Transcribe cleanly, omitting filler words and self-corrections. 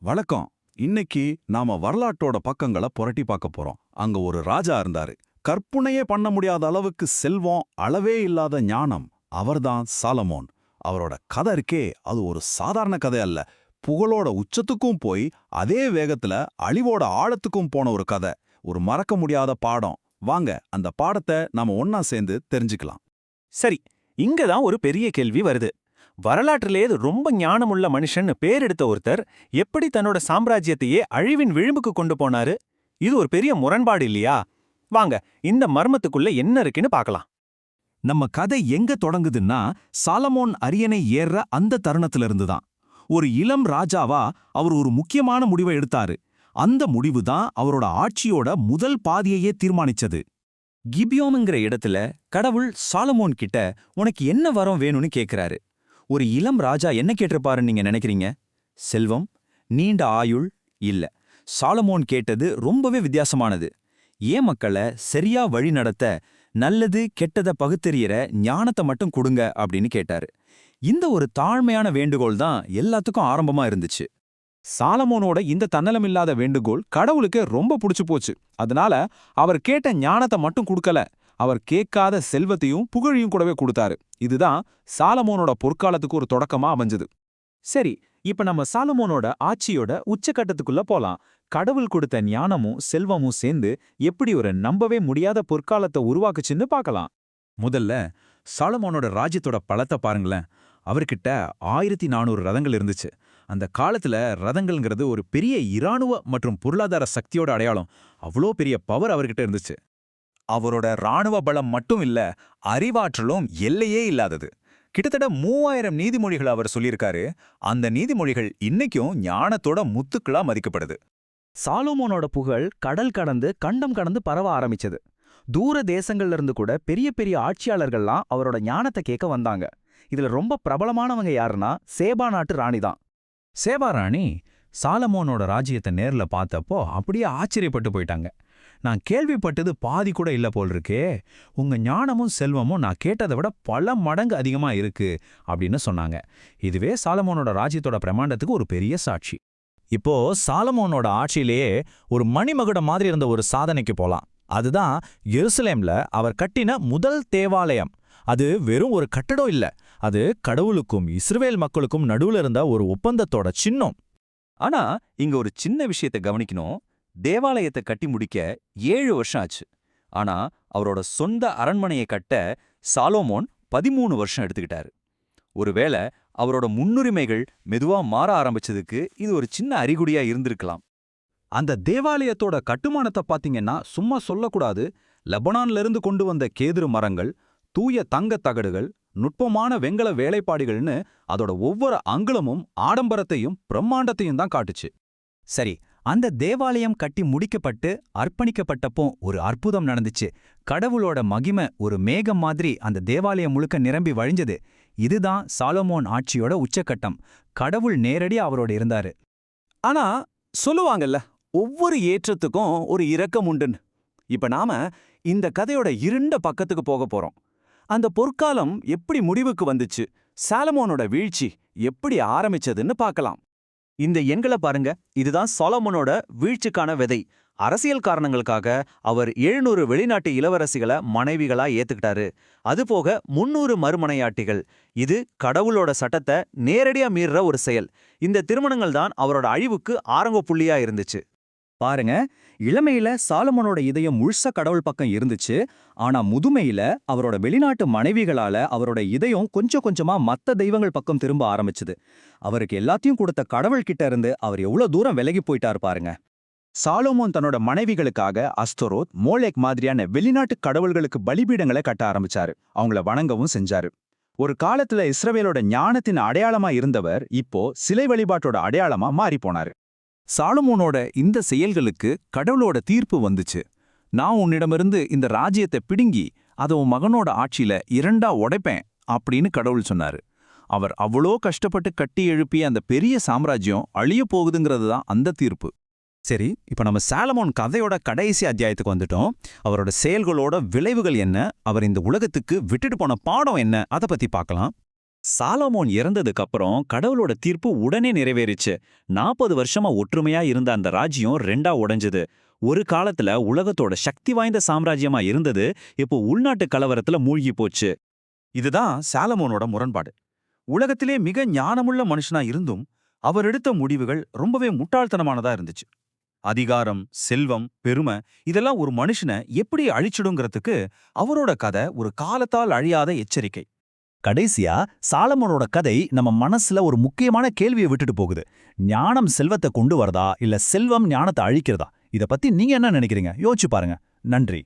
வணக்கம். இன்னைக்கு நாம வரலாற்றோட பக்கங்களை புரட்டி பார்க்க போறோம். அங்க ஒரு ராஜா இருந்தாரு. கற்பனையே பண்ண முடியாத அளவுக்கு செல்வம், அளவே இல்லாத ஞானம். அவர்தான் சாலமோன். அவரோட கதை இருக்கே, அது ஒரு சாதாரண கதை அல்ல. புகழோட உச்சத்துக்கும் போய் அதே வேகத்துல அழிவோட ஆழத்துக்கும் போன ஒரு கதை. ஒரு மறக்க முடியாத பாடம். வாங்க அந்த பாடத்தை நாம ஒன்னா சேர்ந்து தெரிஞ்சுக்கலாம். சரி, இங்க தான் ஒரு பெரிய கேள்வி வருது. வரலாற்றிலே ரொம்ப ஞானமுள்ள மனுஷன் பேரெடுத்த ஒருத்தர் எப்படி தன்னோட சாம்ராஜ்யத்தையே அழிவின் விளிம்புக்கு கொண்டு போனாரு? இது ஒரு பெரிய முரண்பாடு இல்லையா? வாங்க இந்த மர்மத்துக்குள்ள என்ன இருக்குன்னு பார்க்கலாம். நம்ம கதை எங்க தொடங்குதுன்னா, சாலமோன் அரியணை ஏறுற அந்த தருணத்துல இருந்துதான். ஒரு இளம் ராஜாவா அவர் ஒரு முக்கியமான முடிவை எடுத்தாரு. அந்த முடிவு தான் அவரோட ஆட்சியோட முதல் பாதியையே தீர்மானிச்சது. கிபியோனுங்கிற இடத்துல கடவுள் சாலமோன் கிட்ட உனக்கு என்ன வரம் வேணும்னு கேக்குறாரு. ஒரு இளம் ராஜா என்ன கேட்டிருப்பாருன்னு நீங்க நினைக்கிறீங்க? செல்வம், நீண்ட ஆயுள் இல்ல. சாலமோன் கேட்டது ரொம்பவே வித்தியாசமானது. ஏன் மக்களை சரியா வழி நடத்த, நல்லது கெட்டத பகுத்தறியற ஞானத்தை மட்டும் கொடுங்க அப்படின்னு கேட்டாரு. இந்த ஒரு தாழ்மையான வேண்டுகோள் தான் எல்லாத்துக்கும் ஆரம்பமா இருந்துச்சு. சாலமோனோட இந்த தன்னலமில்லாத வேண்டுகோள் கடவுளுக்கு ரொம்ப பிடிச்சு போச்சு. அதனால அவர் கேட்ட ஞானத்தை மட்டும் கொடுக்கல, அவர் கேட்காத செல்வத்தையும் புகழையும் கூடவே கொடுத்தாரு. இதுதான் சாலமோனோட பொற்காலத்துக்கு ஒரு தொடக்கமா அமைஞ்சது. சரி, இப்ப நம்ம சாலமோனோட ஆட்சியோட உச்சக்கட்டத்துக்குள்ள போலாம். கடவுள் கொடுத்த ஞானமும் செல்வமும் சேர்ந்து எப்படி ஒரு நம்பவே முடியாத பொற்காலத்தை உருவாக்குச்சுன்னு பார்க்கலாம். முதல்ல சாலமோனோட ராஜ்யத்தோட பலத்தை பாருங்களேன். அவர்கிட்ட 1400 ரதங்கள் இருந்துச்சு. அந்த காலத்துல ரதங்கள்ங்கிறது ஒரு பெரிய இராணுவ மற்றும் பொருளாதார சக்தியோட அடையாளம். அவ்வளோ பெரிய பவர் அவர்கிட்ட இருந்துச்சு. அவரோட இராணுவ பலம் மட்டும் இல்ல, அறிவாற்றலும் எல்லையே இல்லாதது. கிட்டத்தட்ட 3000 நீதிமொழிகள் அவர் சொல்லியிருக்காரு. அந்த நீதிமொழிகள் இன்னைக்கும் ஞானத்தோட முத்துக்களா மதிக்கப்படுது. சாலமோனோட புகழ் கடல் கடந்து கண்டம் கடந்து பரவ ஆரம்பிச்சது. தூர தேசங்கள்ல இருந்து கூட பெரிய பெரிய ஆட்சியாளர்கள்லாம் அவரோட ஞானத்தை கேட்க வந்தாங்க. இதுல ரொம்ப பிரபலமானவங்க யாருன்னா சேபா நாட்டு ராணி தான். சேபா ராணி சாலமோனோட ராஜ்யத்தை நேர்ல பார்த்தப்போ அப்படியே ஆச்சரியப்பட்டு போயிட்டாங்க. நான் கேள்விப்பட்டது பாதி கூட இல்ல போல் இருக்கே, உங்க ஞானமும் செல்வமும் நான் கேட்டதை விட பல மடங்கு அதிகமா இருக்கு அப்படின்னு சொன்னாங்க. இதுவே சாலமோனோட ராஜ்யத்தோட பிரமாண்டத்துக்கு ஒரு பெரிய சாட்சி. இப்போ சாலமோனோட ஆட்சியிலேயே ஒரு மணிமகுடம் மாதிரி இருந்த ஒரு சாதனைக்கு போலாம். அதுதான் எருசலேம்ல அவர் கட்டின முதல் தேவாலயம். அது வெறும் ஒரு கட்டடம் இல்ல, அது கடவுளுக்கும் இஸ்ரவேல் மக்களுக்கும் நடுவுல இருந்த ஒரு ஒப்பந்தத்தோட சின்னம். ஆனா இங்க ஒரு சின்ன விஷயத்தை கவனிக்கணும். தேவாலயத்தை கட்டி முடிக்க 7 வருஷம் ஆச்சு. ஆனா அவரோட சொந்த அரண்மனையை கட்ட சாலோமோன் 13 வருஷம் எடுத்துக்கிட்டாரு. ஒருவேளை அவரோட முன்னுரிமைகள் மெதுவா மாற ஆரம்பிச்சதுக்கு இது ஒரு சின்ன அறிகுறியா இருந்திருக்கலாம். அந்த தேவாலயத்தோட கட்டுமானத்தை பாத்தீங்கன்னா சும்மா சொல்லக்கூடாது. லெபனான்ல இருந்து கொண்டு வந்த கேதுரு மரங்கள், தூய தங்கத் தகடுகள், நுட்பமான வெங்கல வேலைப்பாடுகள்னு அதோட ஒவ்வொரு அங்குலமும் ஆடம்பரத்தையும் பிரம்மாண்டத்தையும் தான் காட்டுச்சு. சரி, அந்த தேவாலயம் கட்டி முடிக்கப்பட்டு அர்ப்பணிக்கப்பட்டப்போ ஒரு அற்புதம் நடந்துச்சு. கடவுளோட மகிமை ஒரு மேகம் மாதிரி அந்த தேவாலயம் முழுக்க நிரம்பி வழிஞ்சது. இதுதான் சாலமோன் ஆட்சியோட உச்சக்கட்டம். கடவுள் நேரடியா அவரோட இருந்தாரு. ஆனா சொல்லுவாங்கல்ல, ஒவ்வொரு ஏற்றத்துக்கும் ஒரு இரக்கம் உண்டுன்னு. இப்ப நாம இந்த கதையோட இருண்ட பக்கத்துக்கு போக போறோம். அந்த பொற்காலம் எப்படி முடிவுக்கு வந்துச்சு, சாலமோனோட வீழ்ச்சி எப்படி ஆரம்பிச்சதுன்னு பார்க்கலாம். இந்த எண்களை பாருங்க. இதுதான் சாலமோனோட வீழ்ச்சிக்கான விதை. அரசியல் காரணங்களுக்காக அவர் 700 வெளிநாட்டு இளவரசிகளை மனைவிகளா ஏத்துக்கிட்டாரு. அதுபோக 300 மறுமனையாட்டிகள். இது கடவுளோட சட்டத்தை நேரடியா மீறுற ஒரு செயல். இந்த திருமணங்கள் தான் அவரோட அழிவுக்கு ஆரம்ப புள்ளியா இருந்துச்சு. பாருங்க, இளமையில சாலமோனோட இதயம் முழுச கடவுள் பக்கம் இருந்துச்சு. ஆனா முதுமையில அவரோட வெளிநாட்டு மனைவிகளால அவரோட இதயம் கொஞ்சம் கொஞ்சமா மத்த தெய்வங்கள் பக்கம் திரும்ப ஆரம்பிச்சுது. அவருக்கு எல்லாத்தையும் கொடுத்த கடவுள் கிட்ட இருந்து அவர் எவ்வளவு தூரம் விலகி போயிட்டாரு பாருங்க. சாலோமோன் தன்னோட மனைவிகளுக்காக அஸ்தரோத், மோலேக் மாதிரியான வெளிநாட்டு கடவுள்களுக்கு பலிபீடங்களை கட்ட ஆரம்பிச்சாரு. அவங்கள வணங்கவும் செஞ்சாரு. ஒரு காலத்துல இஸ்ரவேலோட ஞானத்தின் அடையாளமா இருந்தவர் இப்போ சிலை வழிபாட்டோட அடையாளமா மாறி போனாரு. சாலமோனோட இந்த செயல்களுக்கு கடவுளோட தீர்ப்பு வந்துச்சு. நான் உன்னிடமிருந்து இந்த ராஜ்யத்தை பிடுங்கி அதை உன் மகனோட ஆட்சியில 2ஆ உடைப்பேன் அப்படின்னு கடவுள் சொன்னாரு. அவர் அவ்வளோ கஷ்டப்பட்டு கட்டி எழுப்பிய அந்த பெரிய சாம்ராஜ்யம் அழிய போகுதுங்கிறது தான் அந்த தீர்ப்பு. சரி, இப்ப நம்ம சாலமோன் கதையோட கடைசி அத்தியாயத்துக்கு வந்துட்டோம். அவரோட செயல்களோட விளைவுகள் என்ன, அவர் இந்த உலகத்துக்கு விட்டுட்டு போன பாடம் என்ன, அதை பத்தி பார்க்கலாம். சாலமோன் இறந்ததுக்கு அப்புறம் கடவுளோட தீர்ப்பு உடனே நிறைவேறிச்சு. 40 வருஷமா ஒற்றுமையா இருந்த அந்த ராஜ்யம் ரெண்டா உடைஞ்சது. ஒரு காலத்துல உலகத்தோட சக்தி வாய்ந்த சாம்ராஜ்யமா இருந்தது, இப்போ உள்நாட்டு கலவரத்துல மூழ்கி போச்சு. இதுதான் சாலமோனோட முரண்பாடு. உலகத்திலே மிக ஞானமுள்ள மனுஷனா இருந்தும் அவர் எடுத்த முடிவுகள் ரொம்பவே முட்டாள்தனமானதா இருந்துச்சு. அதிகாரம், செல்வம், பெருமை இதெல்லாம் ஒரு மனுஷனை எப்படி அழிச்சிடுங்கிறதுக்கு அவரோட கதை ஒரு காலத்தால் அழியாத எச்சரிக்கை. கடைசியா சாலமோனோட கதை நம்ம மனசுல ஒரு முக்கியமான கேள்வியை விட்டுட்டு போகுது. ஞானம் செல்வத்தை கொண்டு வரதா இல்ல செல்வம் ஞானத்தை அழிக்கிறதா? இத பத்தி நீங்க என்ன நினைக்கிறீங்க? யோசிச்சு பாருங்க. நன்றி.